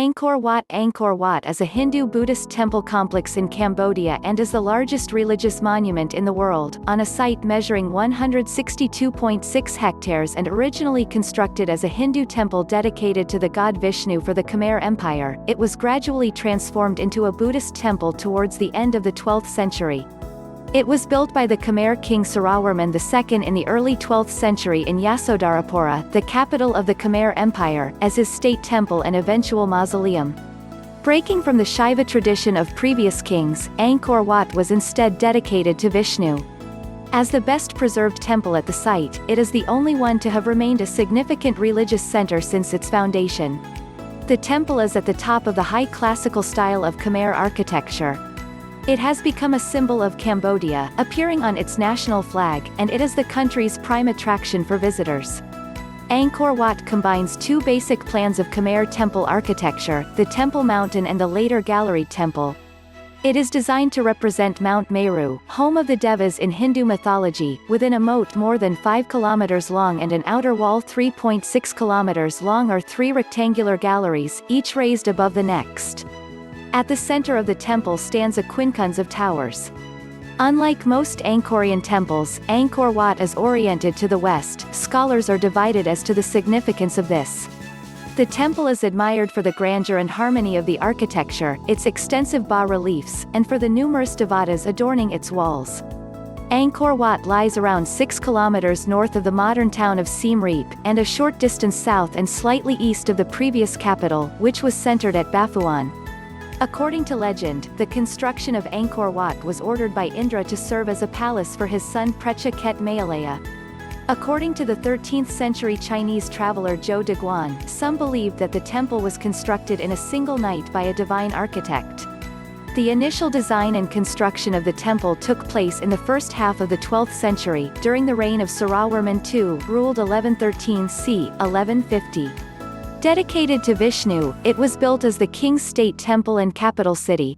Angkor Wat is a Hindu-Buddhist temple complex in Cambodia and is the largest religious monument in the world, on a site measuring 162.6 hectares and originally constructed as a Hindu temple dedicated to the god Vishnu for the Khmer Empire. It was gradually transformed into a Buddhist temple towards the end of the 12th century. It was built by the Khmer king Suryavarman II in the early 12th century in Yasodharapura, the capital of the Khmer Empire, as his state temple and eventual mausoleum. Breaking from the Shiva tradition of previous kings, Angkor Wat was instead dedicated to Vishnu. As the best preserved temple at the site, it is the only one to have remained a significant religious center since its foundation. The temple is at the top of the high classical style of Khmer architecture. It has become a symbol of Cambodia, appearing on its national flag, and it is the country's prime attraction for visitors. Angkor Wat combines two basic plans of Khmer temple architecture, the Temple Mountain and the later Galleried Temple. It is designed to represent Mount Meru, home of the Devas in Hindu mythology, within a moat more than 5 kilometers long and an outer wall 3.6 kilometers long or 3 rectangular galleries, each raised above the next. At the center of the temple stands a quincunx of towers. Unlike most Angkorian temples, Angkor Wat is oriented to the west. Scholars are divided as to the significance of this. The temple is admired for the grandeur and harmony of the architecture, its extensive bas-reliefs, and for the numerous devatas adorning its walls. Angkor Wat lies around 6 kilometers north of the modern town of Siem Reap, and a short distance south and slightly east of the previous capital, which was centered at Baphuon. According to legend, the construction of Angkor Wat was ordered by Indra to serve as a palace for his son Precha Ket Mayalaya. According to the 13th century Chinese traveler Zhou Daguan, some believed that the temple was constructed in a single night by a divine architect. The initial design and construction of the temple took place in the first half of the 12th century, during the reign of Suryavarman II, ruled 1113 c. 1150. Dedicated to Vishnu, it was built as the king's state temple and capital city.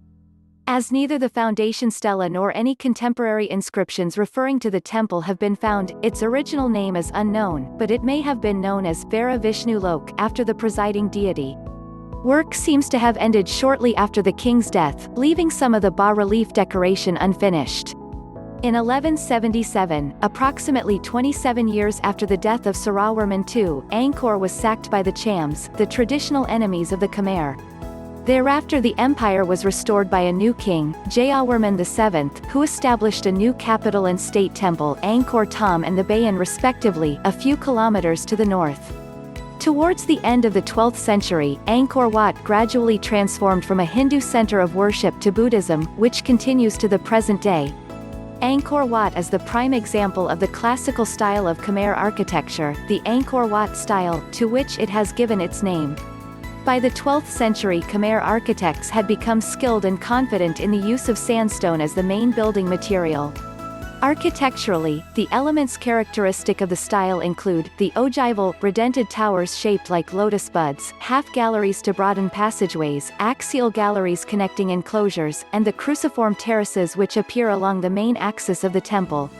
As neither the foundation stela nor any contemporary inscriptions referring to the temple have been found, its original name is unknown, but it may have been known as Vara Vishnu Lok after the presiding deity. Work seems to have ended shortly after the king's death, leaving some of the bas-relief decoration unfinished. In 1177, approximately 27 years after the death of Suryavarman II, Angkor was sacked by the Chams, the traditional enemies of the Khmer. Thereafter the empire was restored by a new king, Jayawarman VII, who established a new capital and state temple, Angkor Thom and the Bayon respectively, a few kilometers to the north. Towards the end of the 12th century, Angkor Wat gradually transformed from a Hindu center of worship to Buddhism, which continues to the present day. Angkor Wat is the prime example of the classical style of Khmer architecture, the Angkor Wat style, to which it has given its name. By the 12th century Khmer architects had become skilled and confident in the use of sandstone as the main building material. Architecturally, the elements characteristic of the style include, the ogival, redented towers shaped like lotus buds, half-galleries to broaden passageways, axial galleries connecting enclosures, and the cruciform terraces which appear along the main axis of the temple.